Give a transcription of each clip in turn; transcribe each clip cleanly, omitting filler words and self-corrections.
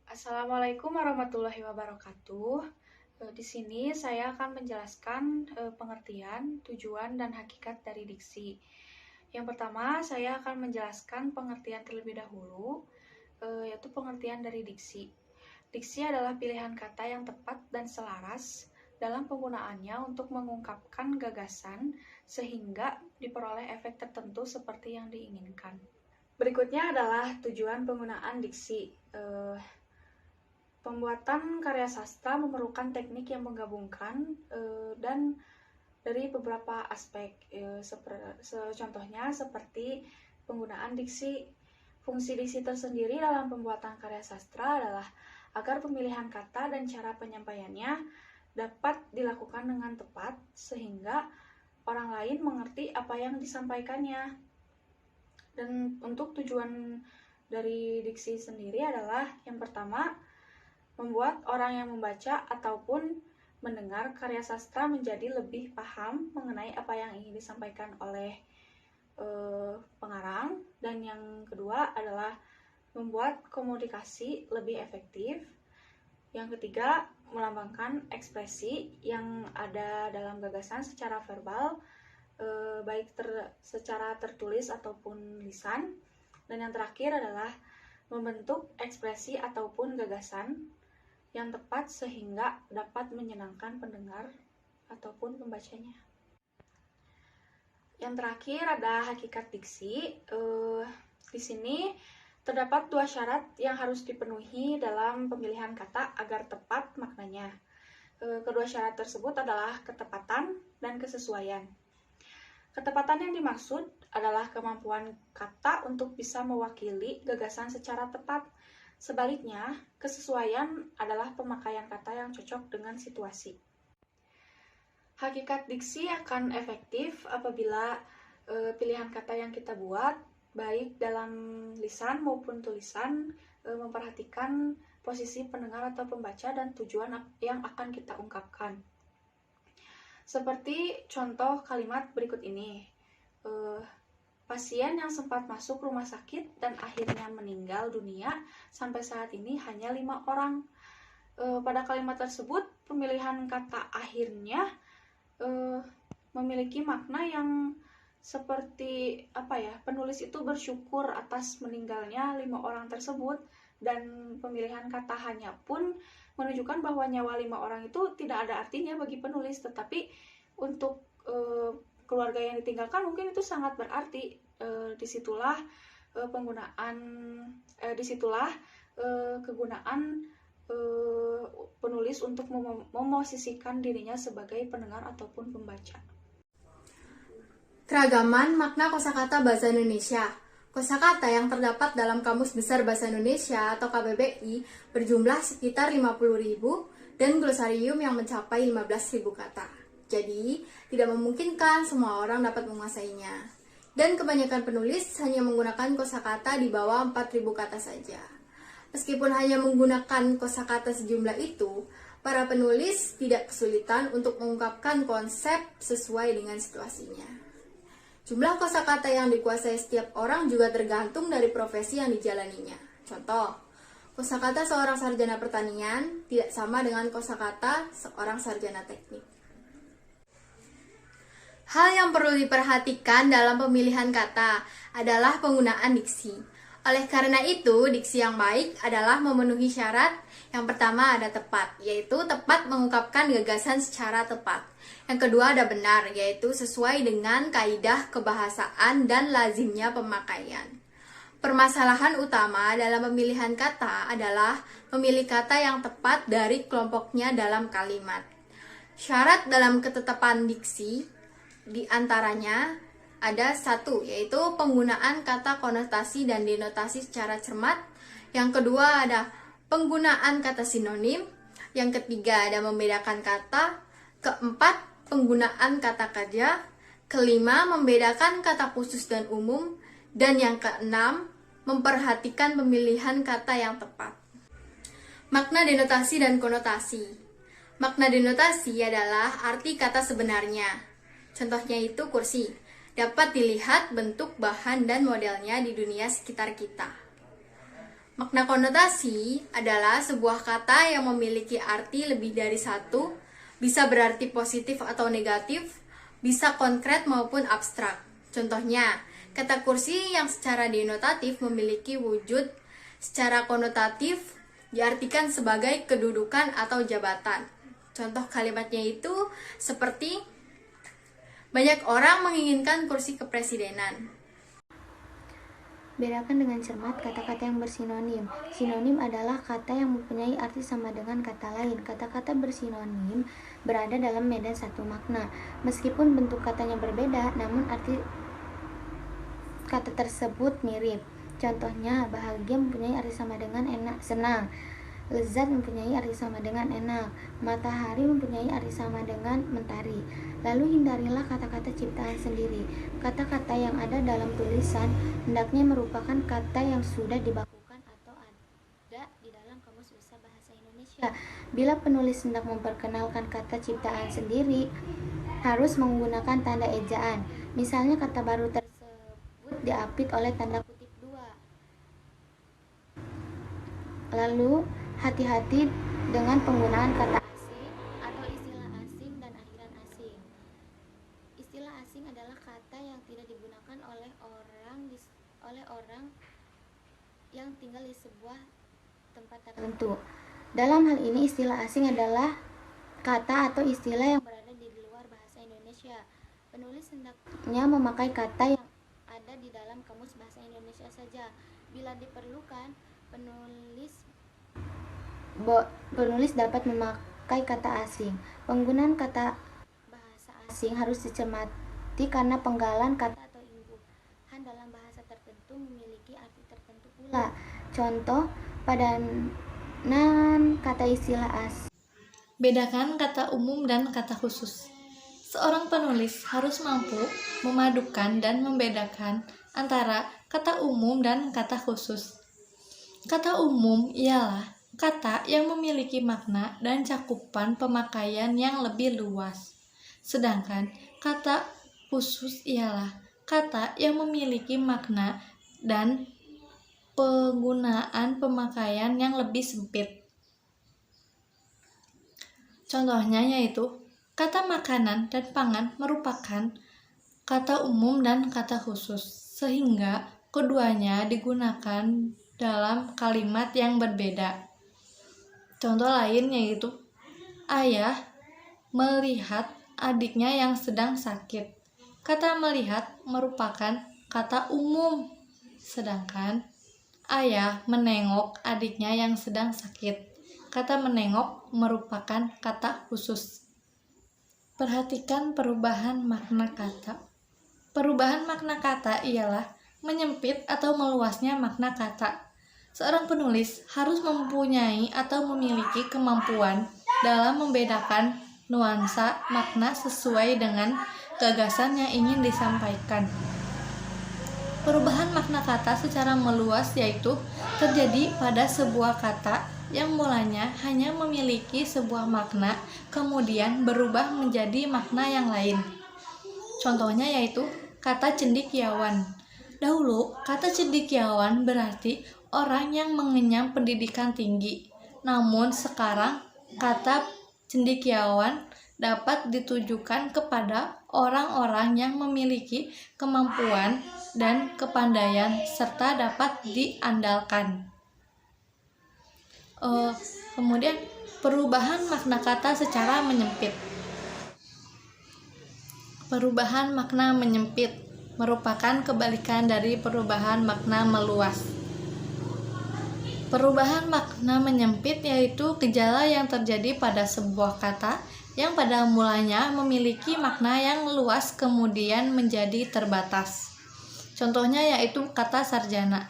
Assalamualaikum warahmatullahi wabarakatuh. Di sini saya akan menjelaskan pengertian, tujuan, dan hakikat dari diksi. Yang pertama, saya akan menjelaskan pengertian terlebih dahulu, yaitu pengertian dari diksi. Diksi adalah pilihan kata yang tepat dan selaras dalam penggunaannya untuk mengungkapkan gagasan sehingga diperoleh efek tertentu seperti yang diinginkan. Berikutnya adalah tujuan penggunaan diksi. Pembuatan karya sastra memerlukan teknik yang menggabungkan dan dari beberapa aspek. Contohnya seperti penggunaan diksi. Fungsi diksi tersendiri dalam pembuatan karya sastra adalah agar pemilihan kata dan cara penyampaiannya dapat dilakukan dengan tepat sehingga orang lain mengerti apa yang disampaikannya. Dan untuk tujuan dari diksi sendiri adalah yang pertama, membuat orang yang membaca ataupun mendengar karya sastra menjadi lebih paham mengenai apa yang ingin disampaikan oleh pengarang. Dan yang kedua adalah membuat komunikasi lebih efektif. Yang ketiga, melambangkan ekspresi yang ada dalam gagasan secara verbal, baik secara tertulis ataupun lisan. Dan yang terakhir adalah membentuk ekspresi ataupun gagasan yang tepat sehingga dapat menyenangkan pendengar ataupun pembacanya. Yang terakhir ada hakikat diksi. Di sini terdapat dua syarat yang harus dipenuhi dalam pemilihan kata agar tepat maknanya. Kedua syarat tersebut adalah ketepatan dan kesesuaian. Ketepatan yang dimaksud adalah kemampuan kata untuk bisa mewakili gagasan secara tepat. Sebaliknya, kesesuaian adalah pemakaian kata yang cocok dengan situasi. Hakikat diksi akan efektif apabila pilihan kata yang kita buat, baik dalam lisan maupun tulisan, memperhatikan posisi pendengar atau pembaca dan tujuan yang akan kita ungkapkan. Seperti contoh kalimat berikut ini. Pasien yang sempat masuk rumah sakit dan akhirnya meninggal dunia sampai saat ini hanya 5 orang. Pada kalimat tersebut, pemilihan kata akhirnya memiliki makna yang seperti penulis itu bersyukur atas meninggalnya 5 orang tersebut, dan pemilihan kata hanya pun menunjukkan bahwa nyawa 5 orang itu tidak ada artinya bagi penulis, tetapi untuk keluarga yang ditinggalkan mungkin itu sangat berarti. Disitulah kegunaan penulis untuk memosisikan dirinya sebagai pendengar ataupun pembaca. Keragaman makna kosakata bahasa Indonesia. Kosakata yang terdapat dalam Kamus Besar Bahasa Indonesia atau KBBI berjumlah sekitar 50.000 dan glosarium yang mencapai 15.000 kata. Jadi, tidak memungkinkan semua orang dapat menguasainya. Dan kebanyakan penulis hanya menggunakan kosakata di bawah 4.000 kata saja. Meskipun hanya menggunakan kosakata sejumlah itu, para penulis tidak kesulitan untuk mengungkapkan konsep sesuai dengan situasinya. Jumlah kosakata yang dikuasai setiap orang juga tergantung dari profesi yang dijalaninya. Contoh, kosakata seorang sarjana pertanian tidak sama dengan kosakata seorang sarjana teknik. Hal yang perlu diperhatikan dalam pemilihan kata adalah penggunaan diksi. Oleh karena itu, diksi yang baik adalah memenuhi syarat. Yang pertama ada tepat, yaitu tepat mengungkapkan gagasan secara tepat. Yang kedua ada benar, yaitu sesuai dengan kaidah kebahasaan dan lazimnya pemakaian. Permasalahan utama dalam pemilihan kata adalah memilih kata yang tepat dari kelompoknya dalam kalimat. Syarat dalam ketetapan diksi di antaranya ada 1, yaitu penggunaan kata konotasi dan denotasi secara cermat. Yang kedua ada penggunaan kata sinonim. Yang ketiga ada membedakan kata. Keempat, penggunaan kata kaja. Kelima, membedakan kata khusus dan umum. Dan yang keenam, memperhatikan pemilihan kata yang tepat. Makna denotasi dan konotasi. Makna denotasi adalah arti kata sebenarnya. Contohnya itu kursi. Dapat dilihat bentuk, bahan, dan modelnya di dunia sekitar kita. Makna konotasi adalah sebuah kata yang memiliki arti lebih dari satu, bisa berarti positif atau negatif, bisa konkret maupun abstrak. Contohnya, kata kursi yang secara denotatif memiliki wujud secara konotatif diartikan sebagai kedudukan atau jabatan. Contoh kalimatnya itu seperti banyak orang menginginkan kursi kepresidenan. Bedakan dengan cermat kata-kata yang bersinonim. Sinonim adalah kata yang mempunyai arti sama dengan kata lain. Kata-kata bersinonim berada dalam medan satu makna. Meskipun bentuk katanya berbeda, namun arti kata tersebut mirip. Contohnya, bahagia mempunyai arti sama dengan enak, senang. Lezat mempunyai arti sama dengan enak. Matahari mempunyai arti sama dengan mentari. Lalu hindarilah kata-kata ciptaan sendiri. Kata-kata yang ada dalam tulisan hendaknya merupakan kata yang sudah dibakukan atau ada di dalam Kamus Besar Bahasa Indonesia. Bila penulis hendak memperkenalkan kata ciptaan sendiri, harus menggunakan tanda ejaan. Misalnya kata baru tersebut diapit oleh tanda kutip 2. Lalu hati-hati dengan penggunaan kata asing atau istilah asing dan akhiran asing. Istilah asing adalah kata yang tidak digunakan oleh orang yang tinggal di sebuah tempat tertentu. Dalam hal ini istilah asing adalah kata atau istilah yang berada di luar bahasa Indonesia. Penulis hendaknya memakai kata yang ada di dalam Kamus Bahasa Indonesia saja. Bila diperlukan, penulis dapat memakai kata asing. Penggunaan kata bahasa asing harus dicermati karena penggalan kata atau imbuhan dalam bahasa tertentu memiliki arti tertentu pula. Contoh, padanan kata istilah asing. Bedakan kata umum dan kata khusus. Seorang penulis harus mampu memadukan dan membedakan antara kata umum dan kata khusus. Kata umum ialah kata yang memiliki makna dan cakupan pemakaian yang lebih luas. Sedangkan kata khusus ialah kata yang memiliki makna dan penggunaan pemakaian yang lebih sempit. Contohnya yaitu kata makanan dan pangan merupakan kata umum dan kata khusus, sehingga keduanya digunakan dalam kalimat yang berbeda. Contoh lain yaitu ayah melihat adiknya yang sedang sakit. Kata melihat merupakan kata umum, sedangkan ayah menengok adiknya yang sedang sakit. Kata menengok merupakan kata khusus. Perhatikan perubahan makna kata. Perubahan makna kata ialah menyempit atau meluasnya makna kata. Seorang penulis harus mempunyai atau memiliki kemampuan dalam membedakan nuansa makna sesuai dengan gagasan yang ingin disampaikan. Perubahan makna kata secara meluas yaitu terjadi pada sebuah kata yang mulanya hanya memiliki sebuah makna, kemudian berubah menjadi makna yang lain. Contohnya yaitu kata cendekiawan. Dahulu, kata cendekiawan berarti orang yang mengenyam pendidikan tinggi. Namun sekarang, kata cendekiawan dapat ditujukan kepada orang-orang yang memiliki kemampuan dan kepandaian serta dapat diandalkan. Kemudian perubahan makna kata secara menyempit. Perubahan makna menyempit merupakan kebalikan dari perubahan makna meluas. Perubahan makna menyempit yaitu gejala yang terjadi pada sebuah kata yang pada mulanya memiliki makna yang luas kemudian menjadi terbatas. Contohnya yaitu kata sarjana.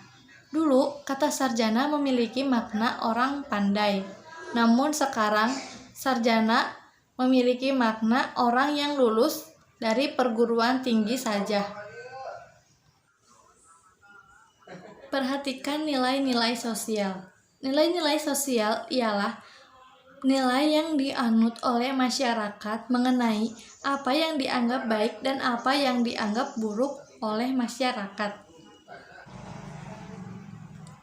Dulu, kata sarjana memiliki makna orang pandai. Namun sekarang, sarjana memiliki makna orang yang lulus dari perguruan tinggi saja. Perhatikan nilai-nilai sosial. Nilai-nilai sosial ialah nilai yang dianut oleh masyarakat mengenai apa yang dianggap baik dan apa yang dianggap buruk oleh masyarakat.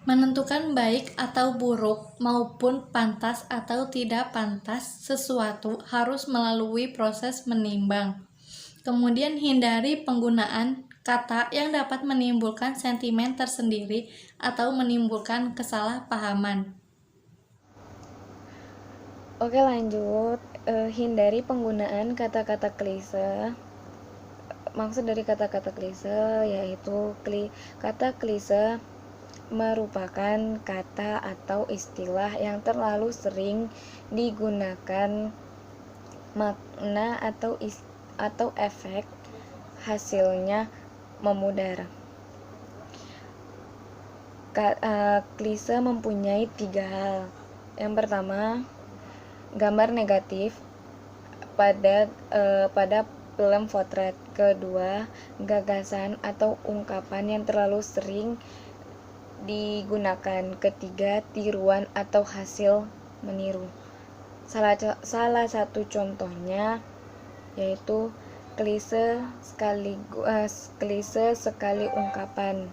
Menentukan baik atau buruk maupun pantas atau tidak pantas sesuatu harus melalui proses menimbang. Kemudian hindari penggunaan kata yang dapat menimbulkan sentimen tersendiri atau menimbulkan kesalahpahaman. Oke, lanjut. Hindari penggunaan kata-kata klise. Maksud dari kata-kata klise yaitu kata klise merupakan kata atau istilah yang terlalu sering digunakan makna atau efek hasilnya memudar. Klise mempunyai 3 hal. Yang pertama, gambar negatif pada film potret. Kedua, gagasan atau ungkapan yang terlalu sering digunakan. Ketiga, tiruan atau hasil meniru. Salah satu contohnya yaitu klise sekali ungkapan,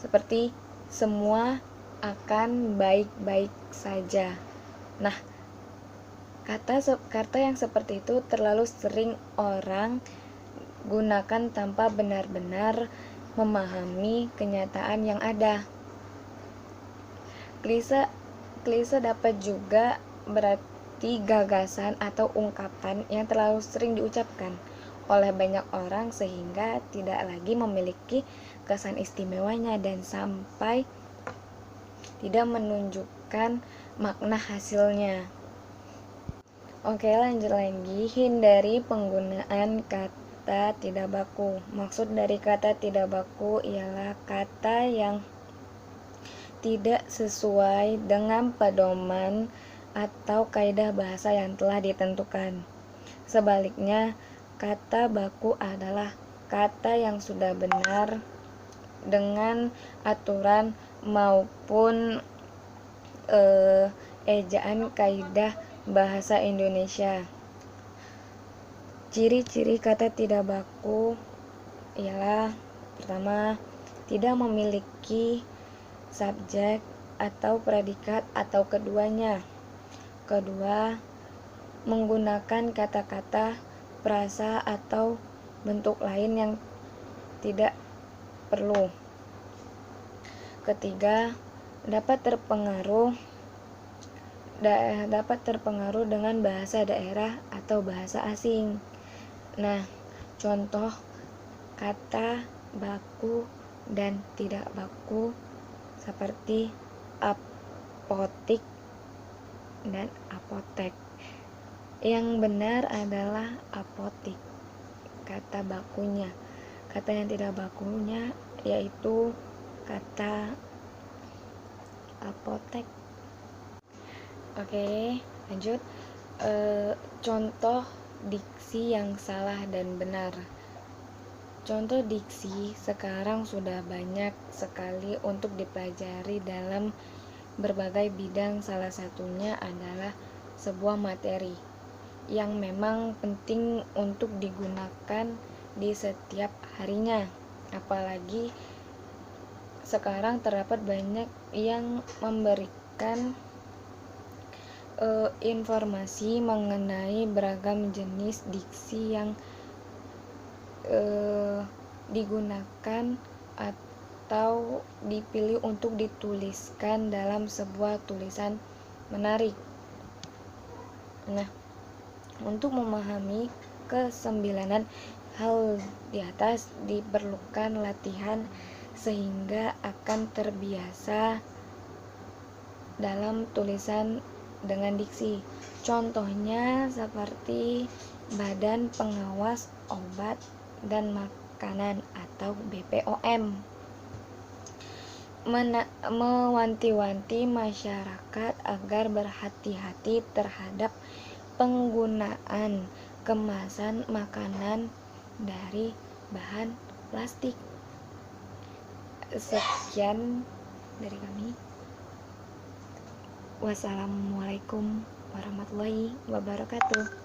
seperti semua akan baik-baik saja. Nah, kata yang seperti itu terlalu sering orang gunakan tanpa benar-benar memahami kenyataan yang ada. Klise dapat juga berarti gagasan atau ungkapan yang terlalu sering diucapkan oleh banyak orang sehingga tidak lagi memiliki kesan istimewanya dan sampai tidak menunjukkan makna hasilnya. Oke, lanjut lagi. Hindari penggunaan kata tidak baku. Maksud dari kata tidak baku ialah kata yang tidak sesuai dengan pedoman atau kaidah bahasa yang telah ditentukan. Sebaliknya, kata baku adalah kata yang sudah benar dengan aturan maupun ejaan kaidah bahasa Indonesia. Ciri-ciri kata tidak baku ialah: pertama, tidak memiliki subjek atau predikat atau keduanya. Kedua, menggunakan kata-kata, frasa atau bentuk lain yang tidak perlu. Ketiga, dapat terpengaruh dengan bahasa daerah atau bahasa asing. Nah, contoh kata baku dan tidak baku seperti apotik dan apotek. Yang benar adalah apotik, kata bakunya. Kata yang tidak bakunya yaitu kata apotek. Oke, lanjut. Contoh diksi yang salah dan benar. Contoh diksi sekarang sudah banyak sekali untuk dipelajari dalam berbagai bidang. Salah satunya adalah sebuah materi yang memang penting untuk digunakan di setiap harinya. Apalagi sekarang terdapat banyak yang memberikan informasi mengenai beragam jenis diksi yang digunakan atau dipilih untuk dituliskan dalam sebuah tulisan menarik. Nah, untuk memahami ke-9 hal di atas diperlukan latihan sehingga akan terbiasa dalam tulisan dengan diksi. Contohnya seperti Badan Pengawas Obat dan Makanan atau BPOM mewanti-wanti masyarakat agar berhati-hati terhadap penggunaan kemasan makanan dari bahan plastik. Sekian dari kami. Wassalamualaikum warahmatullahi wabarakatuh.